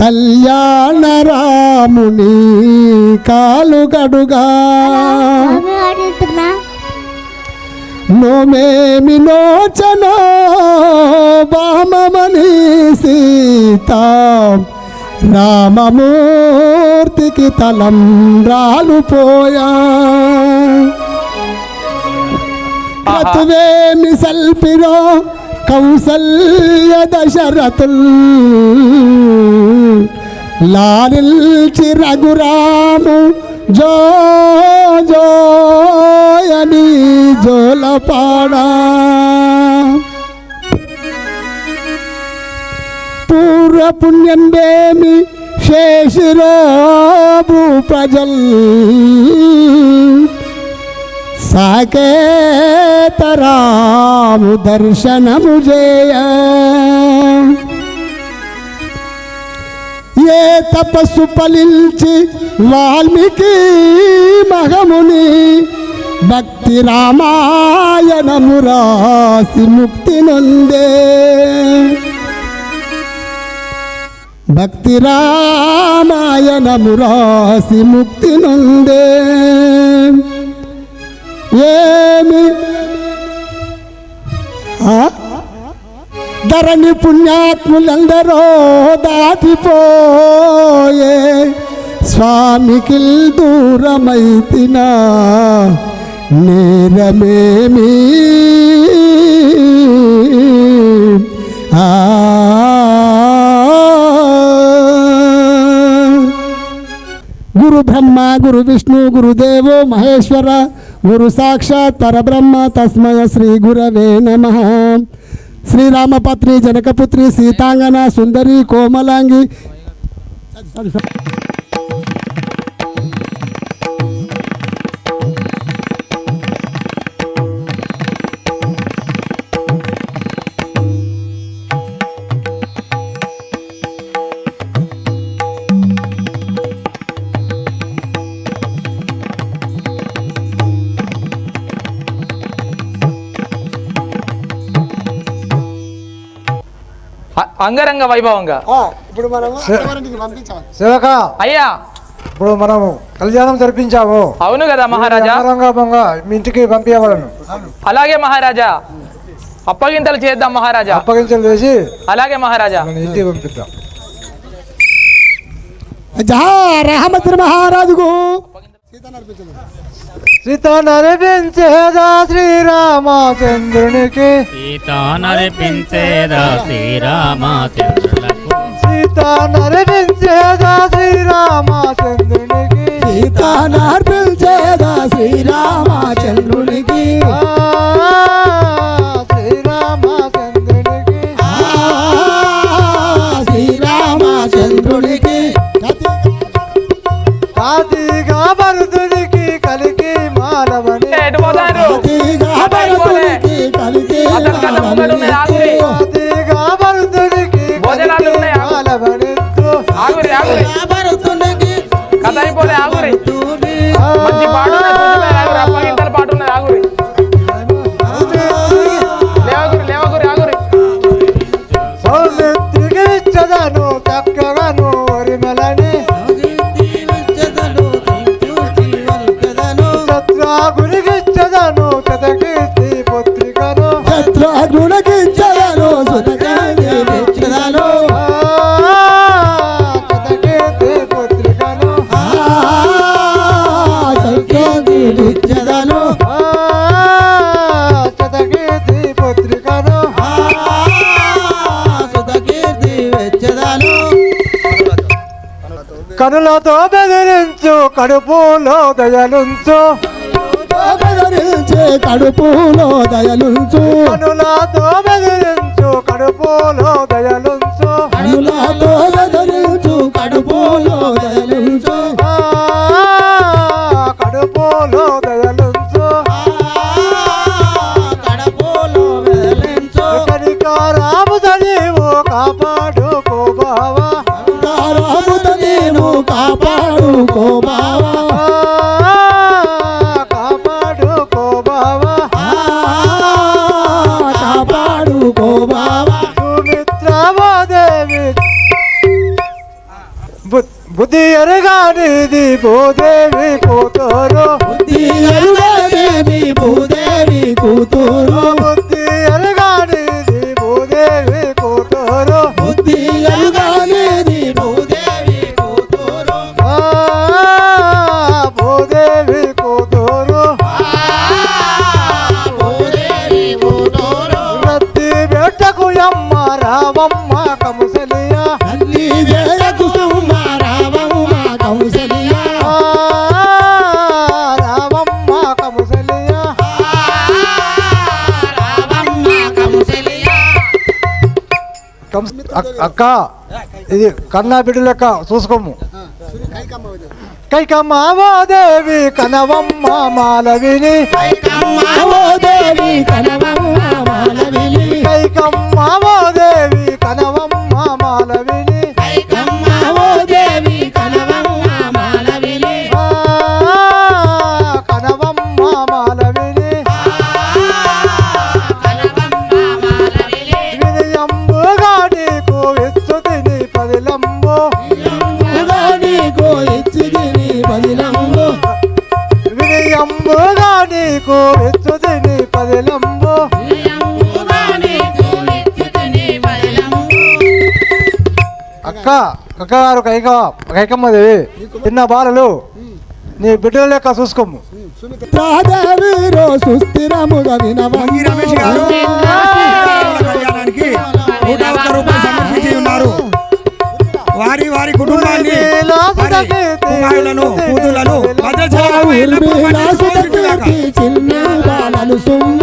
కళ్యాణ రాముని కాలుగడుగా నోమేమి నోచన వామమని సీత రామమూర్తికి తలం రాలుపోయా రతువేమి సల్పిరో కౌసల్య దశరథుల్ లాలిల్చి రఘురాము జో జోయని జోలపాడా పూర్వపుణ్యం వేమి శేషిరోభు ప్రజల్ సాకేతరాము దర్శనము చేయ ఏ తపస్సు ఫలించి వాల్మీకి మహముని భక్తి రామాయణము రాసి ముక్తి నొందే భక్తి రామాయణము రాసి ముక్తి నొందే ఏమి ధరణి పుణ్యాత్ములందరో దాటిపోయే స్వామికి దూరమైతిన నేరమేమి గురు బ్రహ్మ గురు విష్ణు గురుదేవో మహేశ్వర గురు సాక్షాత్ పరబ్రహ్మ తస్మయ శ్రీ గురవే నమః. శ్రీరామపత్ని జనకపుత్రి సీతాంగన సుందరి కోమలాంగి అంగరంగ వైభవంగా ఇప్పుడు మనం సేవక అయ్యా ఇప్పుడు మనం కళ్యాణం జరిపించాము. అవును కదా మహారాజా. మీ ఇంటికి పంపించవలను. అలాగే మహారాజా. అప్పగింతలు చేద్దాం మహారాజా. అప్పగింతలు చేసి అలాగే మహారాజా ఇంటికి పంపిద్దాం. రహమతుల్ మహారాజుకు సీతా నరిపించేదా శ్రీరామచంద్రునికి సీతా నరిపించేదా శ్రీరామచంద్రులకు సీతా నరిపించేదా శ్రీరామచంద్రునికి సీతా నరిపించేదా శ్రీరామచంద్రునికి శ్రీరామచంద్రునికి శ్రీరామచంద్రునికి కాదిగా భరతునికి కలికి మాలవని కాదిగా భరతునికి కలికి మాలవని కథ అయిపోలే ఆగురి. మంచి పాట అప్పగింతల పాట ఉన్నది ఆగురి. లేవగురి లేవగురి ఆగురి. సౌమిత్రికి ఇచ్చదను చక్కగాను వరిమెలని శత్రాగునికి ఇచ్చదను చతకీర్తి పుత్రికను శత్రుఘ్నునికి ఇచ్చదను సుతకీర్తి పుత్రికను చతకీర్తి పుత్రికను శత్రుఘ్నునికి ఇచ్చదను చతకీర్తి పుత్రికను సుతకీర్తి వెచ్చదను కనులతో బెదిరించు కడుపులో దయలుంచు బెదిరించే కడుపులో దయలుంచు కనులతో బెదిరించు కడుపులో దయలుంచు కనులతో బెదిరించు కడుపులో దయలుంచు కడుపులో దయలుంచు కడుపులో బెదిరించు కనికారాముద నీవు కాపాడుకో బావా రాముత నీవు కాపాడుకో బావా కాపాడుకో బావా కాపాడుకో బావా భూమి బుద్ధి ఎరగానిది భూదేవి కూతురు బుద్ధి ఎరుగనిది భూదేవి కూతురు బుద్ధి ఎరగానిది భూదేవి కూతురు బుద్ధి ఎరుగనిది భూదేవి కూతురు భూదేవి కూతురు భూదేవి కూతురు రత్తి బెట్టకు అమ్మ రావమ్మ కముసలియా తల్లి వేలకు సుమ్మ రావమ్మ కౌసల్య రావమ్మ కముసలియా అక్క ఇది కన్నా బిడ్డ లెక్క చూసుకోము కైకమ్మాదేవి కనవమ్మ మాలవిని ఓ దేవి కనవమ్మ మాలవిని కైకమ్మాదేవి కనవమ్మ మాలవిని ఓ దేవి కనవమ్మ మాలవిని కనవమ్మ మాలవిని వినయంబుగా నీకు ఇచ్చుతిని పదిలంబు నీకు ఇచ్చిదిని బదిలంబు వినయంబుగా నీకు ఇచ్చుతిని పదిలంబు అక్క అక్కగారు కైకమ్మదేవి చిన్న బాలలు నీ బిడ్డల లెక్క చూసుకోము రాధవీరో సుస్థిరముగా వంగి రమేష్ గారు కళ్యాణానికి 101 రూపాయలు సమర్పించి ఉన్నారు. వారి వారి కుటుంబాన్ని వారి కుమారులను కూతుళ్లను భద్రాచలం ఎల్లప్పుడూ మన్నించుగాక. చిన్న బాలలు సుమ్మ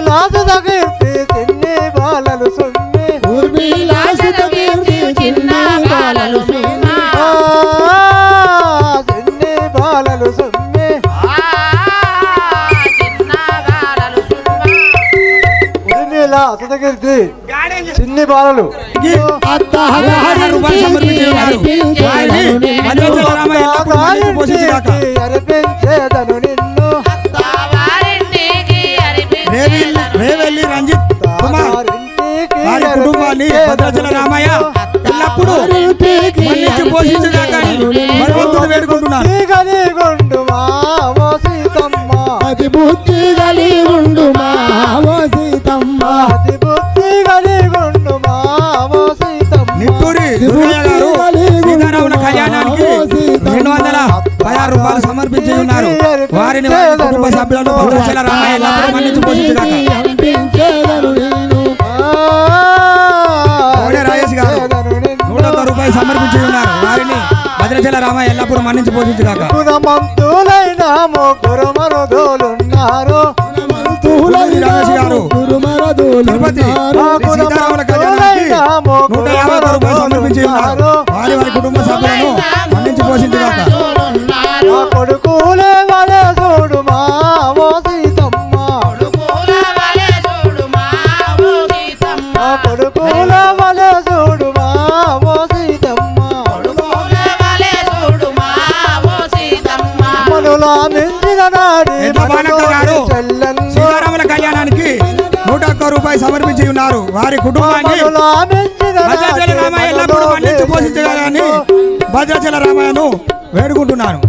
లాసుత కీర్తి చిన్ని బాలలు సున్ని ఊర్మిళాసుత కీర్తి చిన్న బాలలు సుమ్మ చిన్ని బాలలు సున్ని లాసుత కీర్తి చిన్ని బాలలు అత్తగారు రూపాయలు సమర్పించి ఉన్నారు. వారిని భద్రాచల రామ ఎల్లప్పుడూ మన్నించి పోషించుగాక. అర్పించేదను నిన్ను రేవెల్లి రంజిత్ కుమార్ వారి కుటుంబాన్ని భద్రాచల రామయ్య ఎల్లప్పుడూ మన్నించి పోషించుగాక అని భగవంతుడు వేడుకుంటున్నాను. అతి బుద్ధి కలిగుండు మావో సీతమ్మ నిట్టూరి దుర్గయ్య గారు సీతారాముల కళ్యాణానికి 216 రూపాయలు సమర్పించి ఉన్నారు. వారిని వారి కుటుంబ సభ్యులను భద్రాచల రామయ్య ఎల్లప్పుడూ మన్నించి పోషించుగాక. కోడే రాజేష్ గారు 101 రూపాయలు సమర్పించి ఉన్నారు. వారిని భద్రాచల రామయ్య ఎల్లప్పుడూ మన్నించి పోషించుగాక. మంతులైన ముగ్గురు మరుదులున్నారు రాజేష్ గారు తిరుపతి శ్రీ సీతారాముల కళ్యాణానికి 150 రూపాయలు సమర్పించి ఉన్నారు. వారి వారి కుటుంబ సభ్యులను మన్నించి పోషించుగాక. కొడుకులే వలె చూడు మావో సీతమ్మ కొడుకుల వలె చూడు మావో సీతమ్మ మనులా మించిన నాడి బాణక్క గారు సీతారాముల కళ్యాణానికి 101 రూపాయలు సమర్పించి ఉన్నారు. వారి కుటుంబాన్ని భద్రాచల రామయ్య ఎల్లప్పుడూ మన్నించి పోషించగాలని భద్రాచల రామయ్యను వేడుకుంటున్నాను.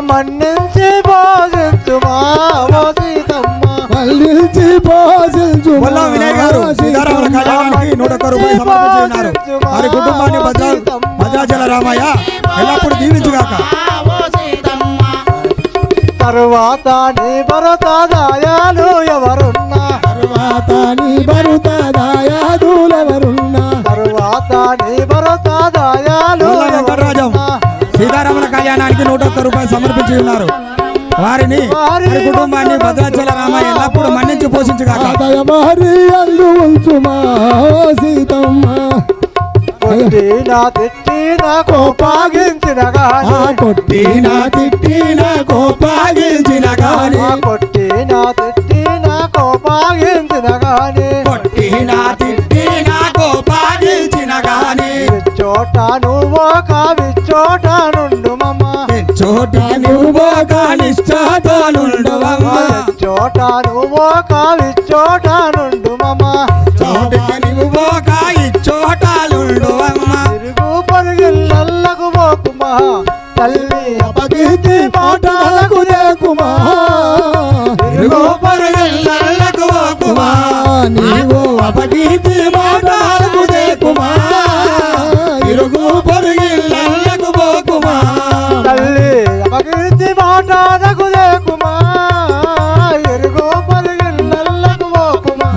మన్నించి పోషించు మావో సీతమ్మ బొల్లా వినయ్ గారు సీతారాముల కళ్యాణానికి 101 రూపాయలు సమర్పించి ఉన్నారు. వారి కుటుంబాన్ని భద్రాచల రామయ్య ఎల్లప్పుడూ దీవించుగాక. తరువాత నీ భరత దాయాలు ఎవరున్నా తర్వాత నీ భరత దాయాదులెవరున్నా తరువాత నీ భరత దాయాలు బొల్లా వెంకటరాజం సీతారాముల కళ్యాణానికి 101 రూపాయలు సమర్పించి ఉన్నారు. వారిని వారి కుటుంబాన్ని భద్రాచల రామయ్య ఎల్లప్పుడూ మన్నించి పోషించుగాక. దయమారి అందు ఉంచుమా ఓ సీతమ్మ కొట్టినా తిట్టినా కోపాగించిన గాని కొట్టినా తిట్టినా కోపాగించిన గాని కొట్టినా తిట్టినా కోపాగించిన గాని కొట్టినా తిట్టినా కోపాగించిన గాని చోట నువ్వు విచ్చోట నుండు మమ్మ చోటికి నువ్వు కానిష్టతోనుండవమ్మ చోట నువ్వు విచ్చోట నుండు మమ్మ చోటికి నువ్వు కాయి చోటాలుండవమ్మ తిరుగు పొరుగిళ్ళకు అపకీర్తి మాటలకు దేకుమా ఇరుగు పొరుగిళ్ళకు పోకుమా తల్లి అపకీర్తి మాటలకు దేకుమా ఇరుగు పొరుగిళ్ళకు పోకుమా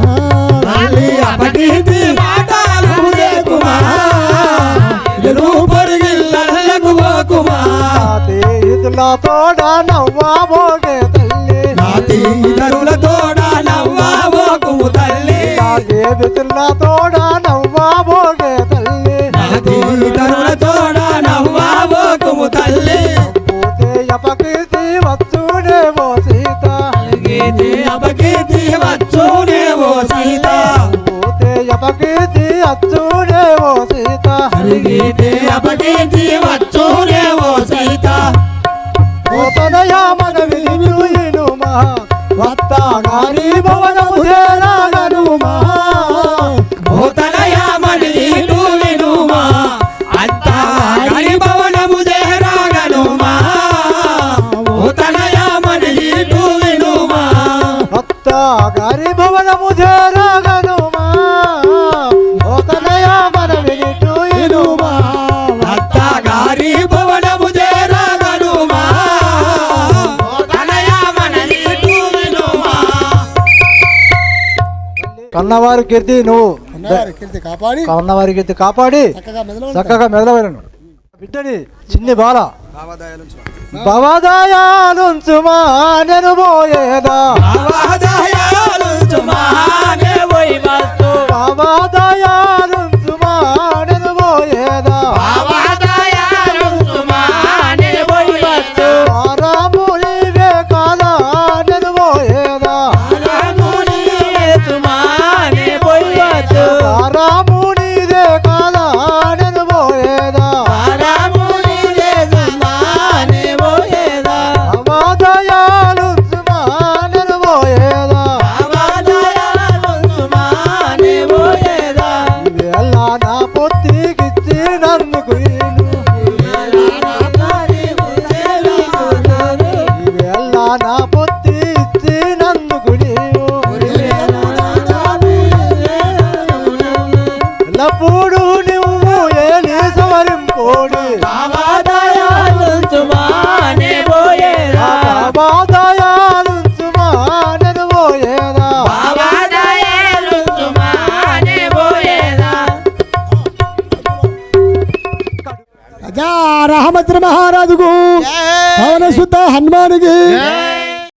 తల్లి అపకీర్తి మాటలకు దేకుమా ఇరుగు పొరుగిళ్ళకు పోకుమా ఇదుల తోడ నవ్వా మోగే తల్లి నాతి ఇతరుల తోడ నవ్వాబోకుము తల్లి ఇదుల తోడ నవ్వా మోగే తల్లి నాతి ఇతరుల తోడ నవ్వాబోకుము తల్లి పోతే అపకీర్తి వచ్చునేమో సీత అపకీర్తి వచ్చునేవో సీత పోతే అపకీర్తి వచ్చునేమో సీత అపకీర్తి వచ్చునేవో సీత పోతనయా మన వినుమా వత్తా గారి భవనము చేరాగనుమా భూతలయామని వినుమా అంతా గరి భవనము చేరాగనుమా భూతలయామని వినుమా వత్తా గారి భవనము చేరాగనుమా పోతనయా మన వినుమా అత్త గారి భవనము చేరాగనుమా భూతలయామని వినుమా కన్నవారి కీర్తి నువ్వు కాపాడి కన్నవారి కీర్తి కాపాడి చక్కగా మెదలవలను బిడ్డని చిన్ని బాల భవదయాలుంచుమా నేను పోయేదా అవదయాలుంచుమా భవదయాలుంచుమా నేను పోయేదా వారము నీవే కాదా నేను పోయేదా వారము నీదే కాదా నేను పోయేదా భవదయాలుంచుమా నేను పోయేదా ఇవేళ నా పొత్తికిచ్చి నన్నుకు ఇవేళ నా పొత్తి ఇచ్చి నన్నుకు నీవు ఎల్లప్పుడు నువ్వు ఏలి సవరింపోడి భవదయాలుంచుమా నేను పోయేదా రాజా రామచంద్ర మహారాజుకు పవన శుద్ధ హనుమానికి